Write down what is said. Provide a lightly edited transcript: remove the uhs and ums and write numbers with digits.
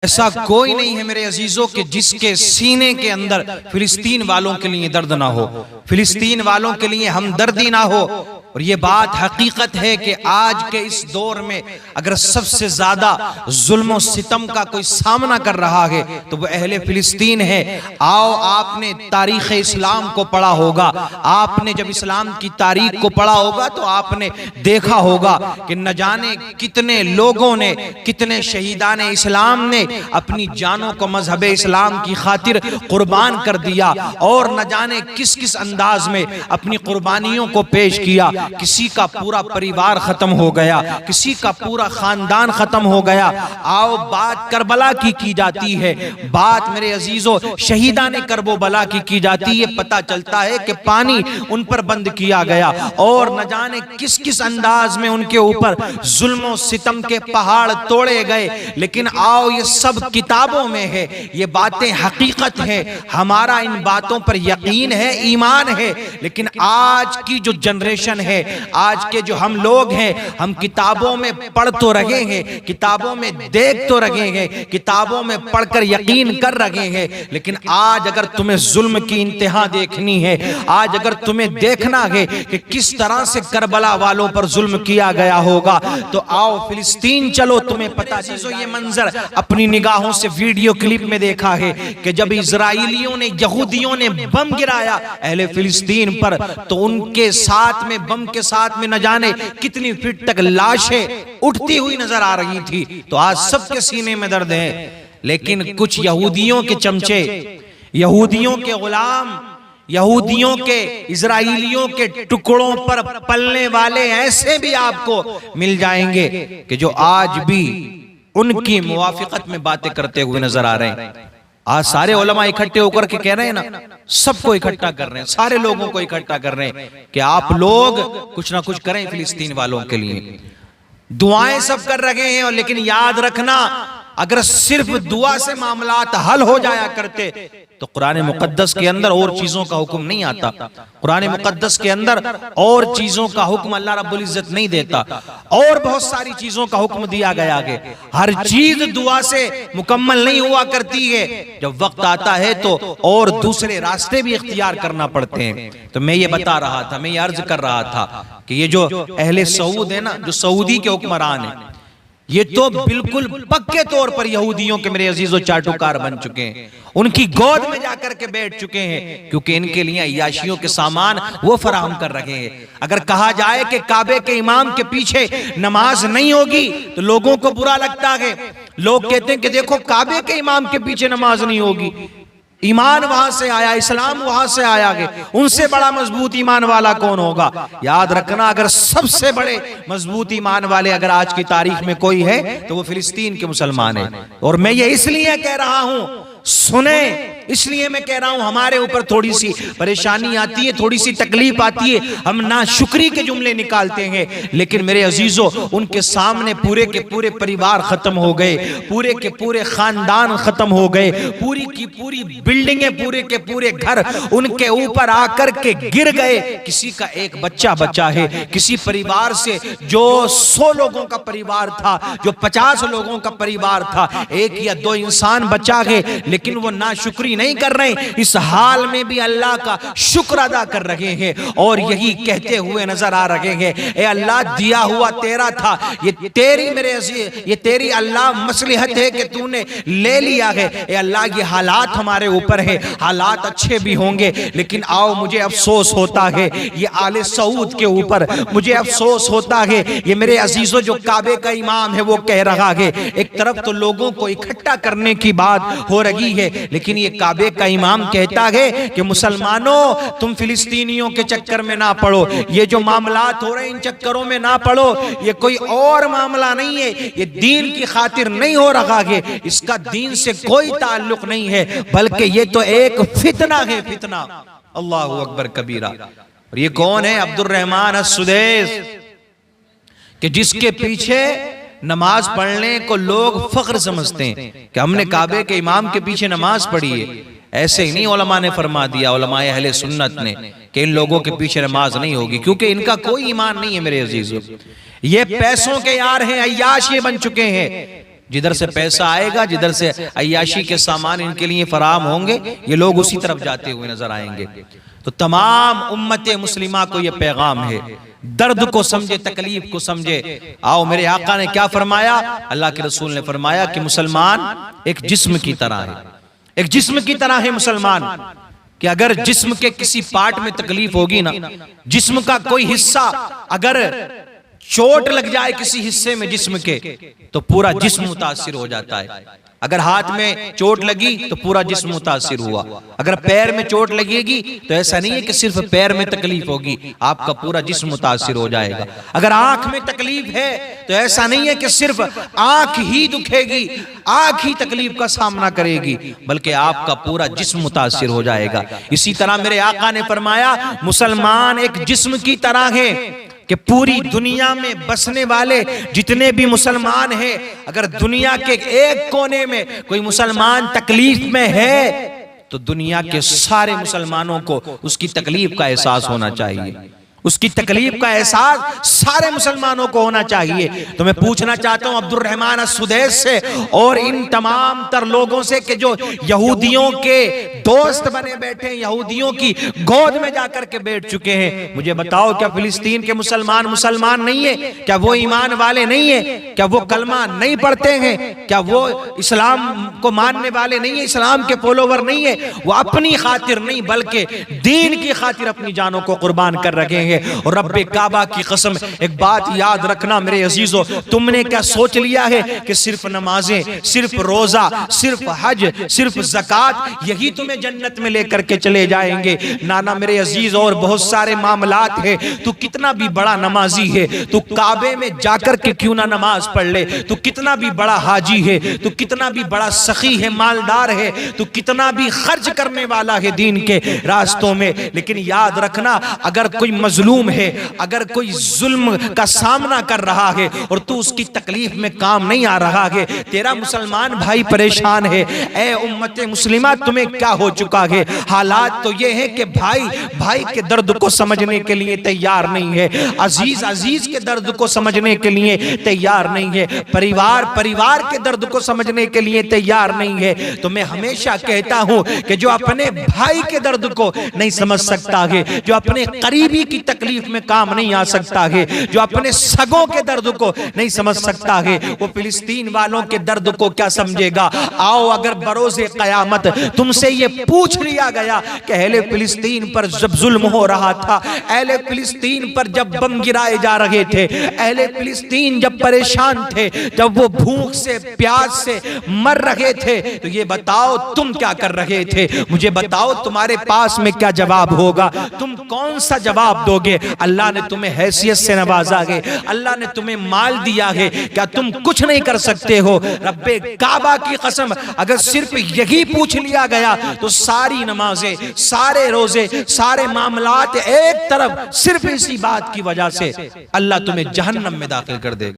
ऐसा कोई नहीं है मेरे अजीजों के जिसके सीने के अंदर फिलिस्तीन वालों के लिए दर्द ना हो, फिलिस्तीन वालों के लिए हमदर्दी ना हो। और ये बात हकीकत है कि आज के इस दौर में अगर सबसे ज्यादा जुल्म सितम का कोई सामना कर रहा है तो वो अहले फिलिस्तीन है। आओ, आपने तारीख इस्लाम को पढ़ा होगा, आपने जब इस्लाम की तारीख को पढ़ा होगा तो आपने देखा होगा कि न जाने कितने लोगों ने, कितने शहीदान इस्लाम ने अपनी जानों को मजहब इस्लाम की खातिर कुर्बान कर दिया और न जाने किस किस अंदाज में अपनी कुर्बानियों को पेश किया। किसी का पूरा परिवार खत्म हो गया, किसी का पूरा खानदान खत्म हो गया। आओ, बात करबला की जाती है, बात मेरे अजीजों शहीदान करबला की जाती है। पता चलता है कि पानी उन पर बंद किया गया और न जाने किस किस अंदाज में उनके ऊपर जुल्म सितम के पहाड़ तोड़े गए। लेकिन आओ, ये सब किताबों में है, ये बातें हकीकत है, हमारा इन बातों पर यकीन है, ईमान है। लेकिन आज की जो जनरेशन है, आज के जो हम लोग हैं, हम किताबों में पढ़ तो रहे हैं, किताबों में देख तो रहे हैं, किताबों में पढ़कर यकीन कर रहे हैं। लेकिन आज अगर तुम्हें जुल्म की इंतहा देखनी है, आज अगर तुम्हें देखना है कि किस तरह से करबला वालों पर जुल्म किया गया होगा, तो आओ फिलिस्तीन चलो। तुम्हें पता चीजों ये मंजर अपनी निगाहों से वीडियो क्लिप में देखा है कि जब इजराइलियों ने, यहूदियों ने बम गिराया अहले फिलिस्तीन पर, तो उनके साथ में, बम के साथ में न जाने कितनी फीट तक लाशें उठती हुई नजर आ रही थी। तो आज सबके सीने में दर्द है। लेकिन कुछ यहूदियों के चमचे, यहूदियों के गुलाम, यहूदियों के, इजराइलियों के टुकड़ों पर पलने वाले ऐसे भी आपको मिल जाएंगे कि जो आज भी उनकी मुवाफिकत में बातें करते हुए नजर आ रहे हैं। आज सारे उलमा इकट्ठे होकर के कह रहे हैं ना, सबको इकट्ठा कर रहे हैं, सारे लोगों को इकट्ठा कर रहे हैं कि आप लोग कुछ ना कुछ करें फिलिस्तीन वालों के लिए। दुआएं सब कर रहे हैं। और लेकिन याद रखना, अगर सिर्फ दुआ से मामलात हल हो जाया करते तो कुरान मुकद्दस के अंदर और चीजों का हुक्म नहीं आता। कुरान मुकद्दस के अंदर और चीजों का हुक्म अल्लाह रब्बुल इज्जत नहीं देता, और बहुत सारी चीजों का हुक्म दिया गया है। हर चीज दुआ से मुकम्मल नहीं हुआ करती है, जब वक्त आता है तो और दूसरे रास्ते भी इख्तियार करना पड़ते हैं। तो मैं ये बता रहा था, मैं ये अर्ज कर रहा था कि ये जो अहले सऊद है ना, जो सऊदी के हुक्मरान है, ये तो बिल्कुल पक्के तौर पर यहूदियों के मेरे अजीजों चाटुकार बन चुके हैं, उनकी गोद में जाकर के बैठ चुके हैं, क्योंकि इनके लिए अय्याशियों के सामान वो फराहम कर रहे हैं। अगर कहा जाए कि काबे के इमाम के पीछे नमाज नहीं होगी तो लोगों को बुरा लगता है। लोग कहते हैं कि देखो, काबे के इमाम के पीछे नमाज नहीं होगी, ईमान वहां से आया, इस्लाम वहां से आया है, उनसे बड़ा मजबूत ईमान वाला कौन होगा? याद रखना, अगर सबसे बड़े मजबूत ईमान वाले अगर आज की तारीख में कोई है तो वो फिलिस्तीन के मुसलमान है। और मैं ये इसलिए कह रहा हूं, सुने, इसलिए मैं कह रहा हूं, हमारे ऊपर थोड़ी सी परेशानी आती है, थोड़ी सी तकलीफ आती है, हम नाशुक्री के जुमले निकालते हैं। लेकिन मेरे अजीजों, उनके सामने पूरे के पूरे परिवार खत्म हो गए, पूरे के पूरे खानदान खत्म हो गए, पूरी की पूरी बिल्डिंगें, पूरे के पूरे घर उनके ऊपर आकर के गिर गए। किसी का एक बच्चा बचा है, किसी परिवार से जो 100 लोगों का परिवार था, जो 50 लोगों का परिवार था, 1 या 2 इंसान बचा है। लेकिन वो नाशुक्री नहीं कर रहे, इस हाल में भी अल्लाह का शुक्र अदा कर रहे हैं और यही कहते हुए नजर आ रहे हैं, ए अल्लाह, दिया हुआ तेरा था, ये तेरी, मेरे अजीज, ये तेरी अल्लाह मसलिहत है कि तूने ले लिया है। ए अल्लाह, ये हालात हमारे ऊपर है, हालात अच्छे भी होंगे, लेकिन आओ, मुझे अफसोस होता है ये आले सऊद के ऊपर, मुझे अफसोस होता है ये मेरे अजीजों जो काबे का इमाम है वो कह रहा है। एक तरफ तो लोगों को इकट्ठा करने की बात हो रही है, लेकिन ये काबे का इमाम कहता है कि मुसलमानों, तुम फिलिस्तीनियों के चक्कर में ना पड़ो, ये जो मामलात हो रहे हैं इन चक्करों में ना पड़ो, ये कोई और मामला नहीं है, ये दीन की खातिर नहीं हो रहा है, इसका दीन से कोई ताल्लुक नहीं है, बल्कि ये तो एक फितना है, फितना। अल्लाहु अकबर कबीरा। और ये कौन है? अब्दुर्रहमान अस-सुदैस, कि जिसके पीछे नमाज पढ़ने को लोग फख्र समझते हैं कि हमने काबे के इमाम के पीछे नमाज पढ़ी है। ऐसे ही नहीं उलमा ने फरमा दिया, उलमाए अहले सुन्नत ने, कि इन लोगों के पीछे नमाज नहीं होगी, क्योंकि इनका कोई ईमान नहीं है मेरे अजीजों। ये पैसों के यार हैं, अय्याश ये बन चुके हैं, जिधर से पैसा आएगा, जिधर से अय्याशी के सामान इनके लिए फराहम होंगे, ये लोग उसी तरफ जाते हुए नजर आएंगे। तो तमाम उम्मत मुस्लिमा को ये पैगाम है, दर्द को समझे, तकलीफ को समझे। आओ, मेरे आका ने क्या फरमाया? अल्लाह के रसूल ने फरमाया कि मुसलमान एक जिस्म की तरह है, एक जिस्म की तरह है मुसलमान, कि अगर जिस्म के किसी पार्ट में तकलीफ होगी ना, जिस्म का कोई हिस्सा अगर चोट लग जाए किसी हिस्से में जिस्म के, तो पूरा जिस्म मुतासिर हो जाता है। अगर हाथ में चोट लगी तो पूरा जिस्म मुतासिर हुआ। अगर पैर में चोट लगेगी तो ऐसा नहीं है कि सिर्फ पैर में तकलीफ होगी, आपका पूरा जिस्म मुतासिर हो जाएगा। अगर आंख में तकलीफ है तो ऐसा नहीं है कि सिर्फ आंख ही दुखेगी, आंख ही तकलीफ का सामना करेगी, बल्कि आपका पूरा जिस्म मुतासिर हो जाएगा। इसी तरह मेरे आका ने फरमाया, मुसलमान एक जिस्म की तरह है कि पूरी दुनिया में बसने वाले जितने भी मुसलमान हैं, अगर दुनिया के एक कोने में कोई मुसलमान तकलीफ में है तो दुनिया के सारे मुसलमानों को उसकी तकलीफ का एहसास होना चाहिए, उसकी तकलीफ का एहसास सारे मुसलमानों को होना चाहिए। तो मैं पूछना चाहता हूं अब्दुल रहमान अस्सुदैस से और इन तमाम तर लोगों से कि जो यहूदियों के दोस्त बने बैठे, यहूदियों की गोद में जाकर के बैठ चुके हैं, मुझे बताओ, क्या फिलिस्तीन के मुसलमान मुसलमान नहीं है? क्या वो ईमान वाले नहीं है? क्या वो कलमा नहीं पढ़ते हैं? क्या वो इस्लाम को मानने वाले नहीं है, इस्लाम के फॉलोवर नहीं है? वो अपनी खातिर नहीं बल्कि दीन की खातिर अपनी जानों को कुर्बान कर रखे हैं। और रब्बे काबा की कसम, एक बात याद रखना मेरे अजीजों, तुमने क्या सोच लिया है कि सिर्फ नमाजें, सिर्फ रोजा, सिर्फ हज, सिर्फ ज़कात यही तुम्हें जन्नत में लेकर के चले जाएंगे? नाना मेरे अजीज, और बहुत सारे मामलात है। तू कितना भी बड़ा नमाजी है, तू काबे में जाकर के क्यों ना नमाज पढ़ ले, तू कितना भी बड़ा हाजी है, तू कितना भी बड़ा सखी है, मालदार है, तू कितना भी खर्च करने वाला है दीन के रास्तों में, लेकिन याद रखना, अगर कोई मजलूम है, अगर कोई जुल्म का सामना कर रहा है और तू उसकी तकलीफ में काम नहीं आ रहा है, तेरा मुसलमान भाई परेशान है, ए उम्मत मुस्लिमा तुम्हें क्या हो चुका है? हालात तो ये है कि भाई भाई के दर्द को समझने के लिए तैयार नहीं है, अजीज अजीज के दर्द को समझने के लिए तैयार नहीं है, परिवार परिवार के दर्द को समझने के लिए तैयार नहीं है। तो मैं हमेशा कहता हूं कि जो अपने भाई के दर्द को नहीं समझ सकता है, जो अपने करीबी की तकलीफ में काम नहीं आ सकता है, जो अपने सगों के दर्द को नहीं समझ सकता है, वो फिलिस्तीन वालों के दर्द को क्या समझेगा? आओ, अगर बरोज़े क़यामत तुमसे ये पूछ लिया गया कि अहले फिलिस्तीन पर जब जुल्म हो रहा था, अहले फिलिस्तीन पर जब बम गिराए जा रहे थे, अहले फिलिस्तीन जब परेशान थे, जब वो भूख से प्यास से मर रहे थे, तो ये बताओ तुम क्या कर रहे थे? मुझे बताओ, तुम्हारे पास में क्या जवाब होगा? तुम कौन सा जवाब दोगे? अल्लाह ने तुम्हें हैसियत से नवाजा है, अल्लाह ने तुम्हें माल दिया है, क्या तुम कुछ नहीं कर सकते हो? रब्बे काबा की कसम, अगर सिर्फ यही पूछ लिया गया तो सारी नमाजें, सारे रोजे, सारे मामलात एक तरफ, सिर्फ इसी बात की वजह से अल्लाह तुम्हें जहन्नम में दाखिल कर देगा।